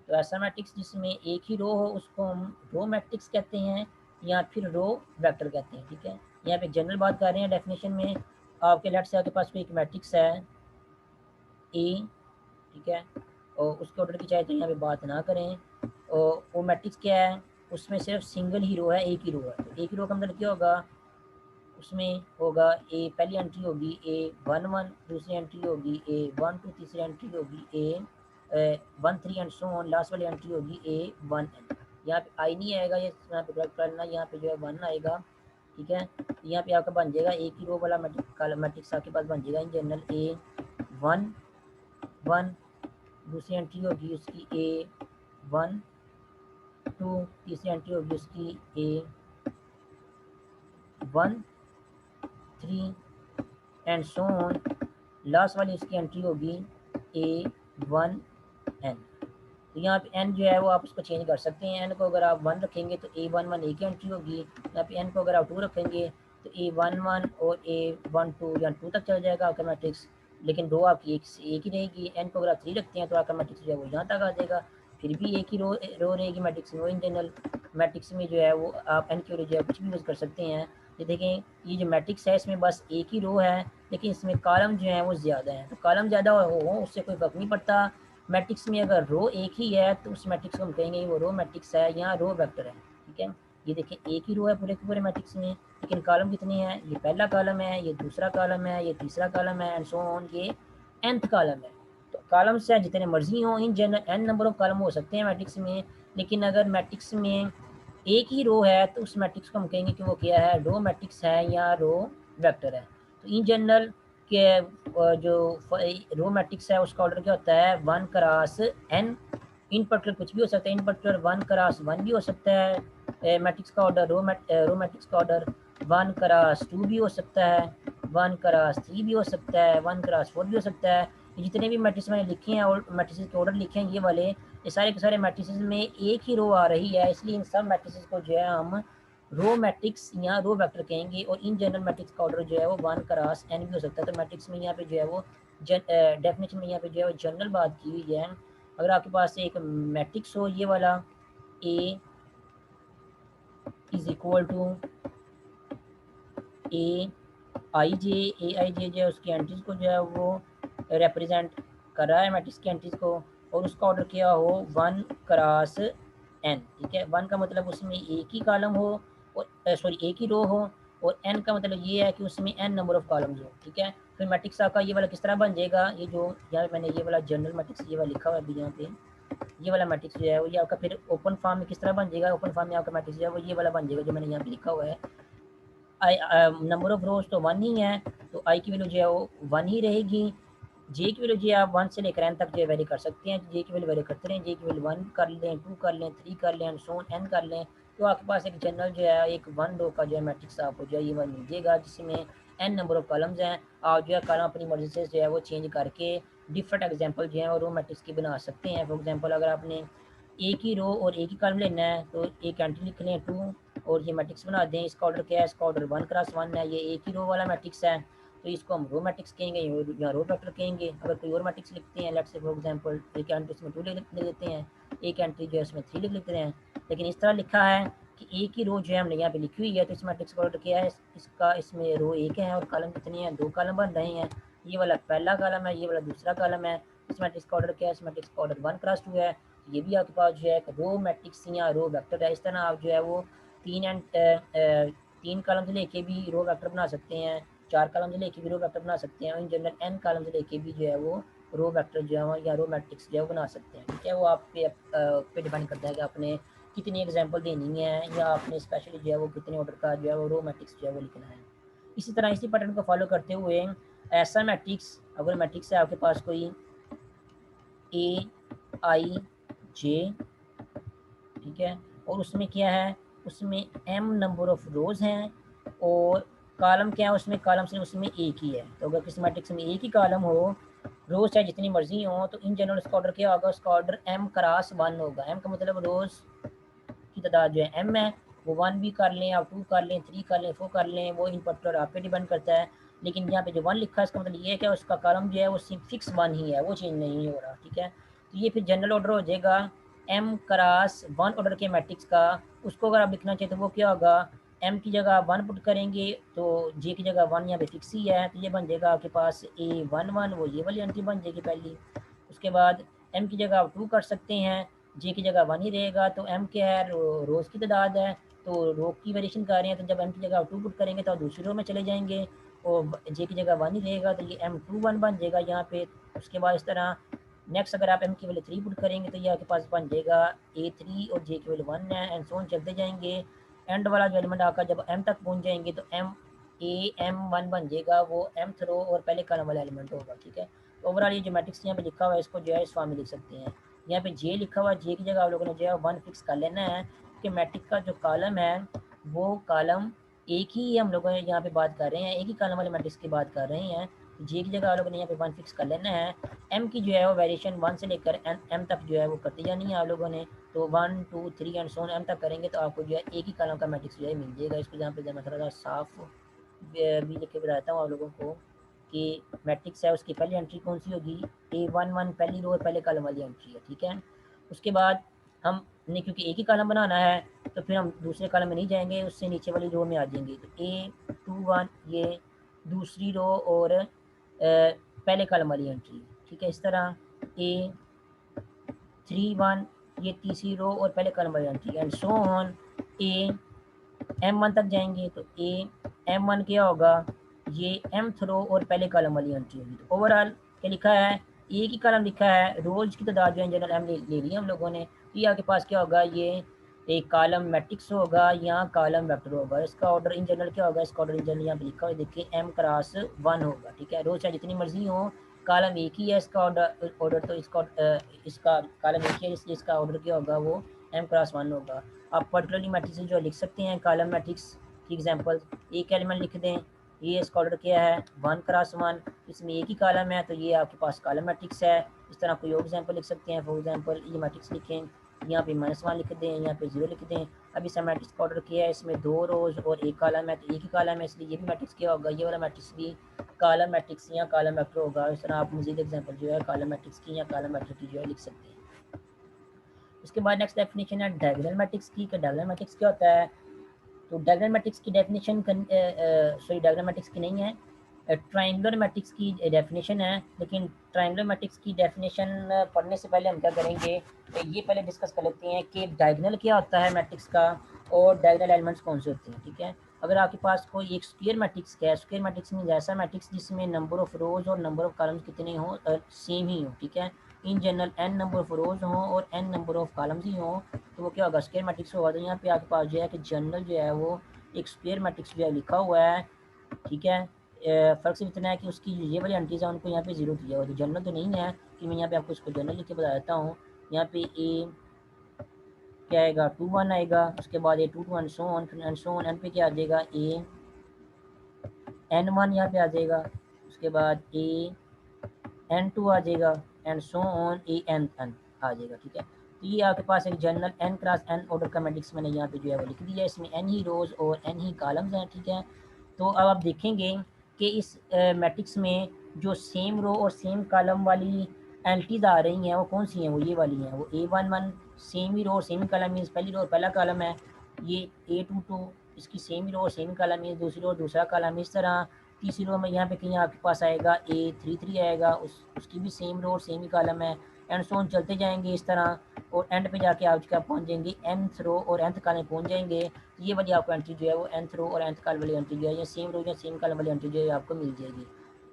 तो ऐसा मैट्रिक्स जिसमें एक ही रो हो उसको हम रो मैट्रिक्स कहते हैं या फिर रो वेक्टर कहते हैं। ठीक है, यहाँ पे जनरल बात कर रहे हैं डेफिनेशन में। आपके लेफ्ट से आपके पास कोई एक मैट्रिक्स है ए, ठीक है, और उसके ऑर्डर की चाहे तो यहाँ पे बात ना करें। और वो मैट्रिक्स क्या है, उसमें सिर्फ सिंगल ही रो है, एक ही रो है। तो एक ही रो का मतलब क्या होगा, उसमें होगा ए, पहली एंट्री होगी A11, दूसरी एंट्री होगी A12, तीसरी एंट्री होगी A13 and so on, last वाली एंट्री होगी A1n। यहाँ पे आई नहीं आएगा, ये यहाँ पे करेक्ट करना, यहाँ पे जो है 1 आएगा। ठीक है, यहाँ पे आपका बन जाएगा एक ही रो वाला मैट्रिक्स आपके पास बन जाएगा इन जनरल A1 1, दूसरी एंट्री होगी उसकी A1 2, तीसरी एंट्री होगी उसकी A1 3 and so on, last वाली उसकी एंट्री होगी A1n। तो यहाँ पे n जो है वो आप उसको चेंज कर सकते हैं। n को अगर आप 1 रखेंगे तो A11 एक एंट्री होगी। यहाँ पे n को अगर आप 2 रखेंगे तो A11 और A12 या 2 तक चल जाएगा आपका मैट्रिक्स, लेकिन रो आपकी एक ही रहेगी। n को अगर आप 3 रखते हैं तो आपका मैट्रिक्स जो है वो यहाँ तक आ जाएगा, फिर भी एक ही रो रहेगी मैट्रिक्स में। वो इन जनरल मैट्रिक्स में जो है वो आप n की वजह जो है कुछ भी यूज़ कर सकते हैं। ये देखें, ये जो मैट्रिक्स है इसमें बस एक ही रो है, लेकिन इसमें कॉलम जो है वो ज़्यादा हैं। तो कॉलम ज़्यादा हो उससे कोई फ़र्क नहीं पड़ता। मैट्रिक्स में अगर रो एक ही है तो उस मैट्रिक्स को हम कहेंगे वो रो मैट्रिक्स है या रो वेक्टर है। ठीक है, ये देखें एक ही रो है पूरे के पूरे मैट्रिक्स में, लेकिन कॉलम कितने हैं, ये पहला कॉलम है, ये दूसरा कॉलम है, ये तीसरा कॉलम है एंड सो ऑन, ये nth कॉलम है। तो कॉलम्स हैं जितने मर्जी हों, in general n number of column हो सकते हैं मैट्रिक्स में, लेकिन अगर मैट्रिक्स में एक ही रो है तो उस मैट्रिक्स को हम कहेंगे कि वो क्या है, रो मैट्रिक्स है या रो वेक्टर है। तो इन जनरल के जो रो मैट्रिक्स है उसका ऑर्डर क्या होता है, 1 क्रॉस n। इन पर्टिकुलर कुछ भी हो सकता है, इन पर्टिकुलर 1 क्रॉस 1 भी हो सकता है मैट्रिक्स का ऑर्डर। रो मैट्रिक्स का ऑर्डर 1 क्रॉस 2 भी हो सकता है, 1 क्रॉस 3 भी हो सकता है, 1 क्रॉस 4 भी हो सकता है। जितने भी मैट्रिक्स मैंने लिखे हैं और मैट्रिक्स के ऑर्डर लिखे हैं ये वाले, ये सारे के सारे मैट्रिक्स में एक ही रो आ रही है, इसलिए इन सब मैट्रिक्स को जो है हम रो मैट्रिक्स या रो वेक्टर कहेंगे। और इन जनरल मैट्रिक्स का ऑर्डर जो है वो 1 क्रॉस n भी हो सकता है। तो मैट्रिक्स में यहाँ पे जो है वो डेफिनेशन में यहाँ पे जो है वो जनरल बात की हुई है। अगर आपके पास एक मैट्रिक्स हो ये वाला A इज इक्वल टू ए आई जे जो है उसकी एंट्रीज को जो है वो रिप्रेजेंट कर रहा है मैट्रिक्स की एंट्रीज को, और उसका ऑर्डर क्या हो 1 क्रॉस n। ठीक है, 1 का मतलब उसमें एक ही कॉलम हो और सॉरी एक ही रो हो, और n का मतलब ये है कि उसमें n नंबर ऑफ कॉलम्स हो। ठीक है, फिर मैट्रिक्स आपका ये वाला किस तरह बन जाएगा, ये जो यहाँ मैंने ये वाला जनरल मैट्रिक्स ये वाला लिखा हुआ है अभी यहाँ पे, ये वाला मैट्रिक्स जो है वो ये आपका फिर ओपन फॉर्म में किस तरह बन जाएगा, ओपन फॉर्म में आपका मैट्रिक्स जो है वो ये वाला बन जाएगा जो मैंने यहाँ पे लिखा हुआ है। आई नंबर ऑफ रोज तो 1 ही है, तो आई की वैल्यू जो है वो 1 ही रहेगी। जे की वैल्यू जो है आप 1 से लेकर n तक जो है वेरी कर सकते हैं, जे की वैल्यू वेरी करते रहें, जे की वैल्यू 1 कर लें, 2 कर लें, 3 कर लें एंड सो ऑन n कर लें। तो आपके पास एक जनरल जो है एक 1 रो का जो है मैट्रिक्स आपको जो है ये मिल जाएगा, जिसमें n नंबर ऑफ कॉलम्स हैं। आप जो है कॉलम अपनी मर्जी से जो है वो चेंज करके डिफरेंट एग्जाम्पल जो है वो रो मैट्रिक्स की बना सकते हैं। फॉर एग्जाम्पल अगर आपने एक ही रो और एक ही कॉलम लेना है तो एक एंट्री लिख लें 2 और ये मैट्रिक्स बना दें। इसका ऑर्डर क्या है, इसका ऑर्डर 1 क्रॉस 1 है, ये एक ही रो वाला मैट्रिक्स है, तो इसको हम रो मैट्रिक्स कहेंगे या रो वेक्टर कहेंगे। अगर कोई और मैट्रिक्स लिखते हैं, लेट्स से फॉर एग्जांपल एक एंट्री इसमें 2 लिख देते हैं, एक एंट्री जो है इसमें 3 लिख लेते हैं, लेकिन इस तरह लिखा है कि एक ही रो जो है हमने यहाँ पे लिखी हुई है, तो इस मैट्रिक्स का ऑर्डर क्या है, इसका इसमें रो एक है और कॉलम कितने हैं, 2 कॉलम बन रहे हैं। ये वाला पहला कॉलम है, ये वाला दूसरा कॉलम है। इस मैट्रिक्स का ऑर्डर क्या है, इस मैट्रिक्स का ऑर्डर 1 क्रॉस 2 है। ये भी आपके पास जो है रो मैट्रिक्स या रो वेक्टर है। इस तरह आप जो है वो 3 कॉलम से लेके भी रो वेक्टर बना सकते हैं, 4 कॉलम से लेके भी रो वेक्टर बना सकते हैं, और इन जनरल n कॉलम से लेके भी जो है वो रो वेक्टर जो है या रो मैट्रिक्स जो है वो बना सकते हैं। ठीक है, वो आप पे डिपेंड करता है कि आपने कितनी एग्जाम्पल देनी है, या आपने स्पेशली जो है वो कितने ऑर्डर का जो है वो रो मैट्रिक्स जो है वो लिखना है। इसी तरह इसी पैटर्न को फॉलो करते हुए ऐसा मैट्रिक्स, अगर मैट्रिक्स है आपके पास कोई ए आई जे, ठीक है, और उसमें क्या है, उसमें m नंबर ऑफ रोज हैं, और कॉलम क्या है उसमें, कॉलम से उसमें एक ही है। तो अगर किसी मैट्रिक्स में एक ही कॉलम हो, रोज चाहे जितनी मर्जी हो, तो इन जनरल उसका ऑर्डर क्या होगा, उसका ऑर्डर m क्रॉस 1 होगा। m का मतलब रोज की तादाद जो है m है, वो 1 भी कर लें, आप 2 कर लें, 3 कर लें, 4 कर लें, वो इन पर्टिकुलर आप पे डिपेंड करता है। लेकिन यहाँ पे जो 1 लिखा है इसका मतलब ये है कि उसका कॉलम जो है वो फिक्स 1 ही है, वो चेंज नहीं हो रहा। ठीक है, तो ये फिर जनरल ऑर्डर हो जाएगा m क्रॉस 1 ऑर्डर के मैट्रिक्स का। उसको अगर आप लिखना चाहिए तो वो क्या होगा, m की जगह 1 पुट करेंगे तो j की जगह 1 यहाँ पे फिक्स ही है, तो ये बन जाएगा आपके पास A11, वो ये वाली एंट्री बन जाएगी पहली। उसके बाद m की जगह आप 2 कर सकते हैं, जे की जगह 1 ही रहेगा, तो m क्या है, रोज़ की तादाद है, तो रो की वेरिएशन कर रहे हैं, तो जब m की जगह 2 पुट करेंगे तो आप दूसरी रो में चले जाएंगे, और जे की जगह 1 ही रहेगा, तो ये M21 बन जाएगा यहाँ पे। उसके बाद इस तरह नेक्स्ट अगर आप m की वैल्यू 3 पुट करेंगे तो ये आपके पास बन जाएगा A3, और जे की वैल्यू 1 है, एंड सो ऑन चलते जाएंगे। एंड वाला जो एलिमेंट आकर जब m तक पहुँच जाएंगे तो M1 बन जाएगा, वो mth रो और पहले कॉलम वाला एलिमेंट होगा। ठीक है, तो ओवरऑल ये जो मैट्रिक्स यहाँ पे लिखा हुआ है इसको जो है इस फॉर्म में लिख सकते हैं। यहाँ पे जे लिखा हुआ है, जे की जगह आप लोगों ने जो है 1 फिक्स कर लेना है, कि मैट्रिक्स का जो कॉलम है वो कॉलम एक ही हम लोग यहाँ पे बात कर रहे हैं, एक ही कॉलम वाले मैट्रिक्स की बात कर रहे हैं। जे की जगह आप लोगों ने यहाँ पे 1 फिक्स कर लेना है। एम की जो है वो वेरिएशन 1 से लेकर एम तक जो है वो करती जानी है आप लोगों ने, तो 1 2 3 एंड सो ऑन एम तक करेंगे तो आपको जो है एक ही कॉलम का मैट्रिक्स जो है मिल जाएगा। इसको यहाँ पे मैं थोड़ा सा साफ भी लिख के बताता हूँ आप लोगों को कि मैट्रिक्स है उसकी पहली एंट्री कौन सी होगी, A11 पहली रो और पहले कॉलम वाली एंट्री है। ठीक है, उसके बाद हमने क्योंकि एक ही कॉलम बनाना है तो फिर हम दूसरे कॉलम में नहीं जाएंगे, उससे नीचे वाली रो में आ जाएंगे, तो A21 ये दूसरी रो और पहले कॉलम वाली एंट्री। ठीक है, इस तरह A31 ये तीसरी रो और पहले कॉलम वाली entry, and so on M1 तक जाएंगे तो M1 क्या होगा, ये mth रो और पहले कॉलम वाली एंट्री होगी। तो ओवरऑल क्या लिखा है, एक ही कॉलम लिखा है, रोज की तादाद जो है जनरल एम ले ली हम लोगों ने, तो ये आपके पास क्या होगा, ये एक कॉलम मैट्रिक्स होगा, यहाँ कॉलम वेक्टर होगा। इसका ऑर्डर इन जनरल क्या होगा, इसका ऑर्डर इन जनरल यहाँ पे लिखा हुआ देखिए m क्रॉस 1 होगा। ठीक है, रोज चाहे जितनी मर्जी हो, कॉलम एक ही है, इसका ऑर्डर तो इसका कॉलम एक ही है, इसलिए इसका ऑर्डर क्या होगा, वो m क्रॉस 1 होगा। आप पर्टिकुलरली मैट्रिक्स जो लिख सकते हैं कॉलम मैट्रिक्स की एग्जांपल, एक एलिमेंट लिख दें, ये इसका ऑर्डर क्या है 1 क्रॉस 1, इसमें एक ही कॉलम है तो ये आपके पास कॉलम मैट्रिक्स है। इस तरह कोई और एग्जांपल लिख सकते हैं, फॉर एग्जांपल ये मैट्रिक्स लिखें, यहाँ पे -1 लिख दें, यहाँ पे 0 लिख दें। अब इस मैट्रिक्स का ऑर्डर क्या है, इसमें 2 रोज और एक कॉलम है, तो एक ही कॉलम है इसलिए ये भी मैट्रिक्स क्या होगा, ये वाला मैट्रिक्स भी कॉलम मैट्रिक्स या कॉलम वेक्टर होगा। इस तरह आप मजीद एग्जांपल जो है कॉलम मैट्रिक्स की या कॉलम वेक्टर की जो है लिख सकते हैं। उसके बाद नेक्स्ट डेफिनेशन है डायगोनल मैट्रिक्स की। डायगोनल मैट्रिक्स क्या होता है, तो डायगोनल मैट्रिक्स की डेफिनेशन डायगोनल मैट्रिक्स की नहीं है, ट्रायंगुलर मैट्रिक्स की डेफिनेशन है। लेकिन ट्रायंगुलर मैट्रिक्स की डेफिनेशन पढ़ने से पहले हम क्या करेंगे, तो ये पहले डिस्कस कर लेते हैं कि डायगोनल क्या होता है मैट्रिक्स का, और डायगोनल एलिमेंट्स कौन से होते हैं। ठीक है, अगर आपके पास कोई एक स्क्वायर मैट्रिक्स है, स्क्वायर मैट्रिक्स मीन ऐसा मैट्रिक्स जिसमें नंबर ऑफ रोज और नंबर ऑफ कॉलम्स कितने हों, सेम ही हो। ठीक है, in general n number of rows हों और n नंबर ऑफ कॉलम्स ही हों, तो वो क्या होगा, स्क्वायर मैट्रिक्स होगा। तो यहाँ पे आपके पास जो है कि जनरल जो है वो एक स्क्वायर मैट्रिक्स जो है लिखा हुआ है। ठीक है, फ़र्क सिर्फ इतना है कि उसकी ये वाली एंट्रीज है उनको यहाँ पे 0 दिया हुआ, तो जनरल तो नहीं है कि मैं यहाँ पे आपको इसको जनरल लिख के बता देता हूँ। यहाँ पे ए क्या आएगा 21 आएगा, उसके बाद A22 and so on, and so on, N पे क्या आ जाएगा AN1 यहाँ पे आ जाएगा, उसके बाद AN2 आ जाएगा, एंड सो ऑन AN आ जाएगा। ठीक है, तो ये आपके पास एक general n cross n order का मैट्रिक्स मैंने यहाँ पे जो है वो लिख दिया है, इसमें n ही रोज और n ही कॉलम्स हैं। ठीक है, तो अब आप देखेंगे कि इस मैट्रिक्स में जो सेम रो और सेम कॉलम वाली एंट्रीज आ रही हैं वो कौन सी हैं, वो ये वाली हैं, वो A11 सेम ही रो और सेम ही कॉलम मीन्स पहली रो और पहला कॉलम है, ये A22 इसकी सेम ही रो और सेम ही कॉलम मीन्स दूसरी रो और दूसरा कॉलम। इस तरह तीसरी रो में यहाँ पे कहीं आपके पास आएगा A33 आएगा, उसकी भी सेम रो और सेम ही कॉलम है। एंड सो ऑन चलते जाएंगे इस तरह, और एंड पे जाके आप पहुंच जाएंगे nth रो और nth कॉलम पहुंच जाएंगे। ये वाली आपको एंट्री जो है वो nth रो और nth कॉलम वाली एंट्री जो है, या सेम रो या सेम कॉलम वाली एंट्री जो है आपको मिल जाएगी।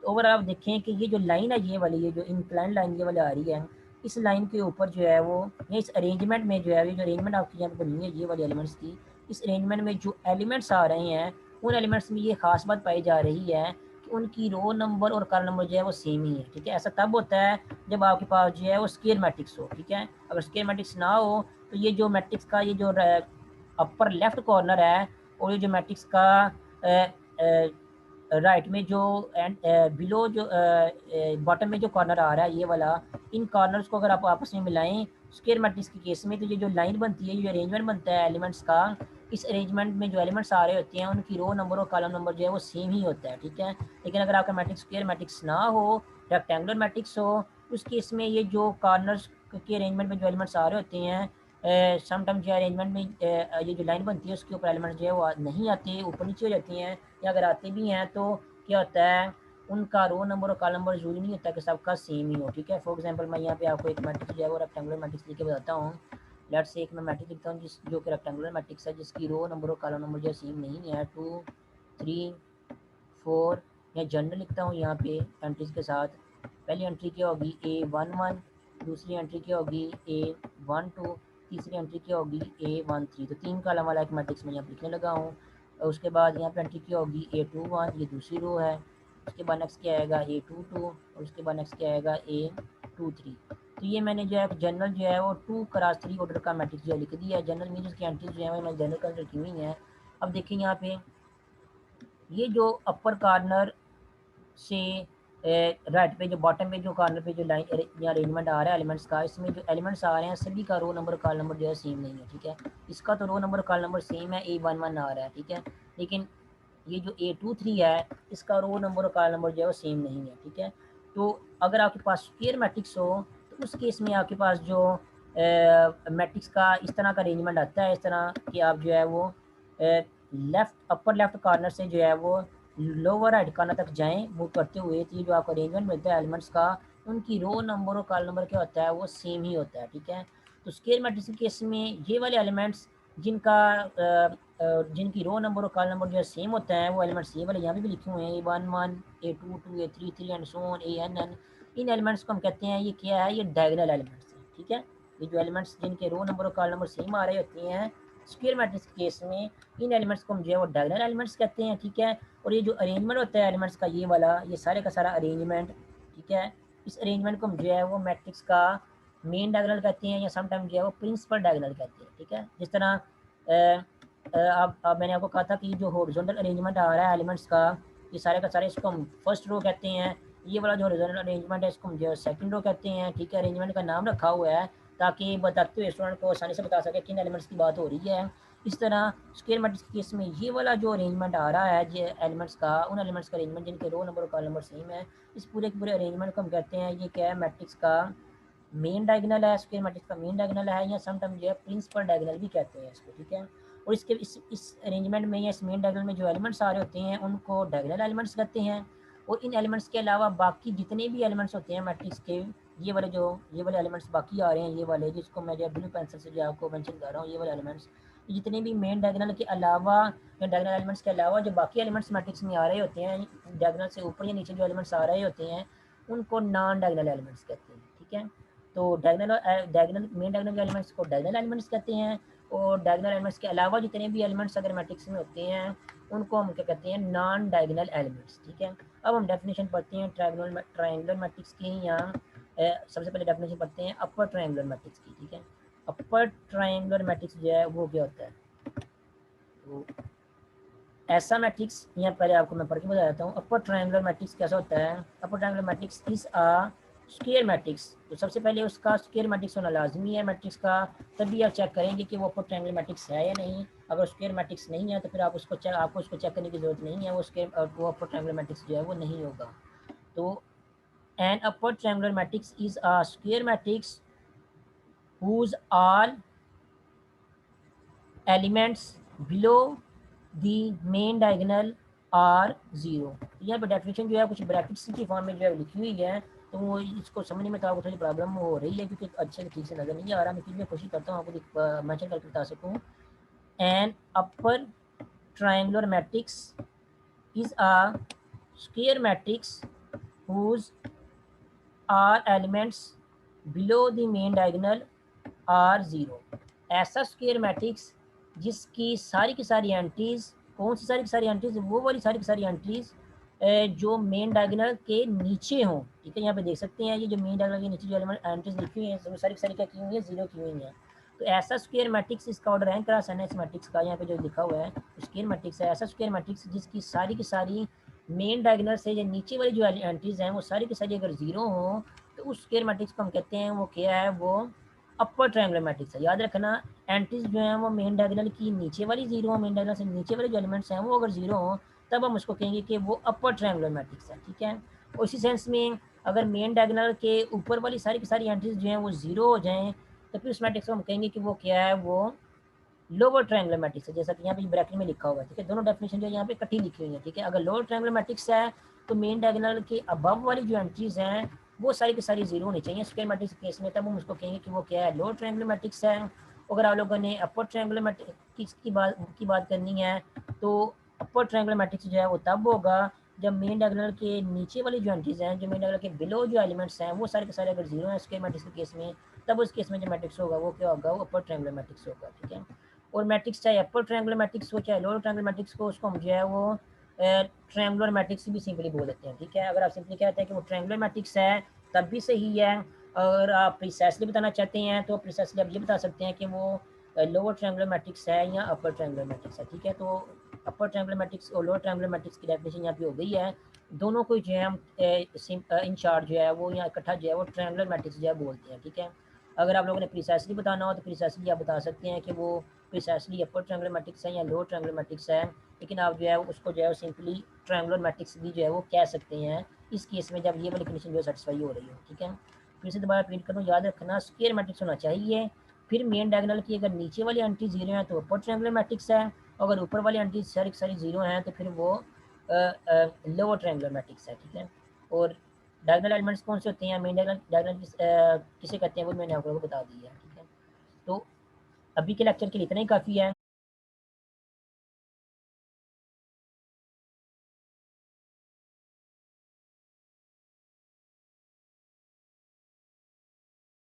तो ओवर आप देखें कि ये जो लाइन है ये वाली, ये जो इंक्लाइन लाइन ये वाली आ रही है, इस लाइन के ऊपर जो है वो, या इस अरेंजमेंट में जो है, ये जो अरेंजमेंट आपकी यहाँ पर बनी है ये वाली एलिमेंट्स की, इस अरेंजमेंट में जो एलिमेंट्स आ रहे हैं उन एलिमेंट्स में ये खास बात पाई जा रही है कि उनकी रो नंबर और कॉलम नंबर जो है वो सेम ही है। ठीक है, ऐसा तब होता है जब आपके पास जो है वो स्क्वायर मैट्रिक्स हो। ठीक है, अगर स्क्वायर मैट्रिक्स ना हो तो ये जो मैट्रिक्स का ये जो अपर लेफ्ट कॉर्नर है और ये जो मैट्रिक्स का राइट में जो एंड बिलो जो बॉटम में जो कॉर्नर आ रहा है ये वाला, इन कॉर्नर्स को अगर आप आपस में मिलाएं स्क्वायर मैट्रिक्स के केस में, तो ये जो लाइन बनती है, ये जो अरेंजमेंट बनता है एलिमेंट्स का, इस अरेंजमेंट में जो एलिमेंट्स आ रहे होते हैं उनकी रो नंबर और कॉलम नंबर जो है वो सेम ही होता है। ठीक है, लेकिन अगर आपका मैट्रिक्स स्क्वायर मैट्रिक्स ना हो, रेक्टेंगुलर मैट्रिक्स हो, उस केस में ये जो कॉर्नर्स के अरेंजमेंट में जो एलिमेंट्स आ रहे होते हैं, समटाइम्स जो अरेंजमेंट में ये जो लाइन बनती है उसके ऊपर एलिमेंट्स जो है वो नहीं आते, ऊपर नीचे हो जाती हैं, या अगर आते भी हैं तो क्या होता है, उनका रो नंबर और कॉलम नंबर जरूरी नहीं होता कि सबका सेम ही हो। ठीक है, फॉर एग्जांपल मैं यहाँ पे आपको एक मैट्रिक्स जो है वो रेक्टेंगुलर मैट्रिक्स लिख के बताता हूँ। लेट्स से एक मैं मैट्रिक्स लिखता हूँ जो कि रेक्टेंगुलर मैट्रिक्स है, जिसकी रो नंबर और कॉलम नंबर जो सेम नहीं है, 2 3 4, या जनरल लिखता हूँ यहाँ पे एंट्रीज के साथ। पहली एंट्री क्या होगी A11, दूसरी एंट्री क्या होगी A12, तीसरी एंट्री क्या होगी A13। तो 3 कॉलम वाला एक मैट्रिक्स मैं यहाँ लिखने लगा हूँ। और उसके बाद यहाँ पे एंट्री क्या होगी A21, ये दूसरी रो है। उसके बाद नेक्स्ट क्या आएगा A22, और उसके बाद नेक्स्ट क्या आएगा A23। तो ये मैंने जो है जनरल जो है वो 2x3 ऑर्डर का मैट्रिक्स जो लिख दिया है। जनरल मीन उसकी एंट्रीज जो है वो मैंने जनरल कंसिडर की हुई हैं। अब देखिए यहाँ पे ये जो अपर कॉर्नर से राइट पे जो बॉटम पे जो कॉर्नर पे जो लाइन या अरेंजमेंट आ रहा है एलिमेंट्स का, इसमें जो एलिमेंट्स आ रहे हैं सभी का रो नंबर कॉल नंबर जो है सेम नहीं है। ठीक है, इसका तो row number col number same है, A11 आ रहा है। ठीक है, लेकिन ये जो A23 है इसका रो नंबर और कॉल नंबर जो है वो सेम नहीं है। ठीक है, तो अगर आपके पास स्क्वायर मैट्रिक्स हो तो उस केस में आपके पास जो मैट्रिक्स का इस तरह का अरेंजमेंट आता है, इस तरह कि आप जो है वो लेफ्ट अपर लेफ्ट कॉर्नर से जो है वो लोअर राइट कॉर्नर तक जाएं मूव करते हुए, तो ये जो आपको अरेंजमेंट मिलता है एलिमेंट्स का, उनकी रो नंबर और कॉलम नंबर क्या होता है वो सेम ही होता है। ठीक है, तो स्क्वायर मैट्रिक्स के केस में ये वाले एलिमेंट्स जिनका जिनकी रो नंबर और कॉलम नंबर जो है सेम होता है वो एलिमेंट्स ये वाले यहाँ पे भी लिखे हुए हैं A11 A22 A33 and so on ANN। In elements को हम कहते हैं ये क्या है, ये डायगोनल एलिमेंट्स हैं। ठीक है, ये जो एलिमेंट्स जिनके रो नंबर और कॉलम नंबर सेम आ रहे होते हैं स्क्वायर मैट्रिक्स के केस में, इन एलिमेंट्स को हम जो है वो डायगोनल एलिमेंट्स कहते हैं। ठीक है, और ये जो अरेंजमेंट होता है एलिमेंट्स का ये वाला, ये सारे का सारा अरेंजमेंट, ठीक है, इस अरेंजमेंट को हम जो है वो मैट्रिक्स का मेन डायगोनल कहते हैं, या समटाइम जो है वो प्रिंसिपल डायगोनल कहते हैं। ठीक है, जिस तरह अब मैंने आपको कहा था कि जो हॉरिजॉन्टल अरेंजमेंट आ रहा है एलिमेंट्स का, ये सारे का सारे इसको हम फर्स्ट रो कहते हैं। ये वाला जो हॉरिजॉन्टल अरेंजमेंट है इसको हम जो सेकंड रो कहते हैं। ठीक है, अरेंजमेंट का नाम रखा हुआ है ताकि बताते हुए स्टूडेंट को आसानी से बता सके किन एलिमेंट्स की बात हो रही है। इस तरह स्क्वायर मैट्रिक्स के केस में ये वाला जो अरेंजमेंट आ रहा है जो एलिमेंट्स का, उन एलिमेंट्स का अरेंजमेंट जिनके रो नंबर और कॉलम नंबर सेम है, इस पूरे के पूरे अरेंजमेंट को हम कहते हैं ये क्या है, मैट्रिक्स का मेन डायगोनल है, स्क्वायर मैट्रिक्स का मेन डायगोनल है, या समटाइम जो है प्रिंसिपल डायगोनल भी कहते हैं इसको। ठीक है, और इसके इस अरेंजमेंट में या इस मेन डायगोनल में जो एलिमेंट्स आ रहे होते हैं उनको डायगोनल एलिमेंट्स कहते हैं। और इन एलिमेंट्स के अलावा बाकी जितने भी एलिमेंट्स होते हैं मैट्रिक्स के, ये वाले एलिमेंट्स बाकी आ रहे हैं, ये वाले जिसको मैं जो ब्लू पेंसिल से जो आपको मेंशन कर रहा हूँ, ये वाले एलिमेंट्स जितने भी मेन डायगोनल के अलावा या डायगोनल एलिमेंट्स के अलावा जो बाकी एलिमेंट्स मैट्रिक्स में आ रहे होते हैं, डायगोनल से ऊपर या नीचे जो एलिमेंट्स आ रहे होते हैं उनको नॉन डायगोनल एलिमेंट्स कहते हैं। ठीक है, तो डायगोनल मेन डायगोनल एलिमेंट्स को डायगोनल एलिमेंट्स कहते हैं, और डायगोनल एलिमेंट्स के अलावा जितने भी एलिमेंट्स अगर मैट्रिक्स में होते हैं उनको हम क्या कहते हैं, नॉन डायगोनल एलिमेंट्स। ठीक है, अब हम डेफिनेशन पढ़ते हैं ट्रायंगुलर मैट्रिक्स की। यहाँ सबसे पहले डेफिनेशन पढ़ते हैं अपर ट्रायंगुलर मैट्रिक्स की। ठीक है, अपर ट्रायंगुलर मैट्रिक्स जो है वो क्या होता है, तो ऐसा मैट्रिक्स यहाँ पहले आपको मैं पढ़ के बता देता हूँ। अपर ट्रायंगुलर मैट्रिक्स कैसा होता है, upper triangular matrix is a square matrix. तो सबसे पहले उसका स्क्वायर मैट्रिक्स होना लाजमी है मैट्रिक्स का, तभी आप चेक करेंगे कि वो अपर ट्रायंगुलर मैट्रिक्स है या नहीं। अगर स्क्वायर मैट्रिक्स नहीं है तो फिर आपको उसको चेक करने की जरूरत नहीं है, वो अपर ट्रायंगुलर मैट्रिक्स जो है वो नहीं होगा। तो an upper triangular matrix is a square matrix whose all elements below the main diagonal are 0। यहाँ पर डेफिनेशन जो है कुछ ब्रैकेट्स की फॉर्म में जो है लिखी हुई है, तो वो इसको समझने में तो आपको थोड़ी प्रॉब्लम हो रही है क्योंकि अच्छे से ठीक से नज़र नहीं आ रहा। मैं फिर भी कोशिश करता हूँ आपको मेंशन करके बता सकूँ। An upper triangular matrix is a square matrix whose all elements below the main diagonal are zero। ऐसा स्क्वायर मैट्रिक्स जिसकी सारी की सारी एंट्रीज, कौन सी सारी की सारी एंट्रीज, वो वाली सारी की सारी एंट्रीज जो मेन डायगोनल के नीचे हों। ठीक है, यहाँ पे देख सकते हैं ये जो मेन डायगोनल के नीचे जो एंट्रीज लिखी हुई हैं वो सारी की सारी क्या की हुई है, जीरो की हुई हैं। तो ऐसा स्क्वायर मैट्रिक्स, इसका order rank cross N S matrix का यहाँ पे जो लिखा हुआ है स्क्वायर मैट्रिक्स है, ऐसा स्क्वायर मैट्रिक्स जिसकी सारी की सारी मेन डायगोनल से जो नीचे वाली जो एंट्रीज हैं वो सारी की सारी अगर जीरो हों तो उस स्क्वायर मैट्रिक्स को हम कहते हैं वो क्या है, वो अपर ट्रायंगुलर मैट्रिक्स है। याद रखना एंट्रीज जो है वो मेन डायगोनल की नीचे वाली जीरो हो, मेन डायगोनल से नीचे वाले जो एलिमेंट्स हैं वो अगर जीरो हो तब हम उसको कहेंगे कि वो अपर ट्रायंगुलर मैट्रिक्स है। ठीक है, उसी सेंस में अगर मेन डायगोनल के ऊपर वाली सारी की सारी एंट्रीज जो हैं वो जीरो हो जाएं तो फिर उस मैट्रिक्स को हम कहेंगे कि वो क्या है, वो लोअर ट्रायंगुलर मैट्रिक्स है, जैसा कि यहाँ पे ब्रैकेट में लिखा हुआ है। ठीक है, दोनों डेफिनेशन जो है यहाँ पे इकट्ठी लिखी हुई है। ठीक है, अगर लोअर ट्रायंगुलर मैट्रिक्स है तो मेन डायगोनल के अबव वाली जो एंट्रीज हैं वो सारी की सारी जीरो होनी चाहिए स्क्वायर मैट्रिक्स के केस में, तब हम उसको कहेंगे कि वो क्या है, लोअर ट्रायंगुलर मैट्रिक्स है। अगर आप लोगों ने अपर ट्रायंगुलर मैट्रिक्स की बात करनी है तो अपर ट्रायंगुलर मैट्रिक्स जो है वो तब होगा जब मेन डायगोनल के नीचे वाली जो एंट्रीज हैं, जो मेन डायगोनल के बिलो जो एलिमेंट्स हैं वो सारे के सारे अगर जीरो हैं स्क्वायर मैट्रिक्स के केस में, तब उस केस में जो मैट्रिक्स होगा वो क्या होगा, वो अपर ट्रायंगुलर मैट्रिक्स होगा। ठीक है, और मैट्रिक्स चाहे अपर ट्रायंगुलर मैट्रिक्स हो चाहे लोअर ट्रायंगुलर मैट्रिक्स को, उसको हम जो है वो ट्रायंगुलर मैट्रिक्स भी सिंपली बोल देते हैं। ठीक है, अगर आप सिंपली कहते हैं कि वो ट्रायंगुलर मैट्रिक्स है तब भी सही है। अगर आप प्रिसाइसली बताना चाहते हैं तो प्रिसाइसली आप ये बता सकते हैं कि वो लोअर ट्रायंगुलर मैट्रिक्स है या अपर ट्रायंगुलर मैट्रिक्स है। ठीक है, तो अपर ट्रायंगुलर मैट्रिक्स और लोअर ट्रायंगुलर मैट्रिक्स की डेफिनेशन यहाँ पे हो गई है। दोनों को जो है हम इन चार्ट जो है वो यहाँ इकट्ठा जो है वो ट्रायंगुलर मैट्रिक्स जो है बोलते हैं। ठीक है, अगर आप लोगों ने प्रिसाइसली बताना हो तो प्रिसाइसली आप बता सकते हैं कि वो प्रिसाइसली अपर ट्रायंगुलर मैट्रिक्स है या लोअर ट्रायंगुलर मैट्रिक्स है, लेकिन आप जो है उसको जो है सिंपली ट्रायंगुलर मैट्रिक्स भी जो है वो कह सकते हैं इस केस में जब ये वाली कंडीशन जो है सेटिस्फाई हो रही हो। ठीक है, फिर से दोबारा रिपीट करूँ, याद रखना स्क्वायर मैट्रिक्स होना चाहिए, फिर मेन डायगोनल की अगर नीचे वाली एंट्री जीरो है तो अपर ट्रायंगुलर मैट्रिक्स है, अगर ऊपर वाली एंट्री सारी सारी जीरो हैं तो फिर वो लोअर ट्रायंगुलर मैट्रिक्स है। ठीक है, और डायगोनल एलिमेंट्स कौन से होते हैं, मेन डायगोनल किसे कहते हैं वो मैंने आप लोगों को बता दिया है। ठीक है, तो अभी के लेक्चर के लिए इतना ही काफ़ी है।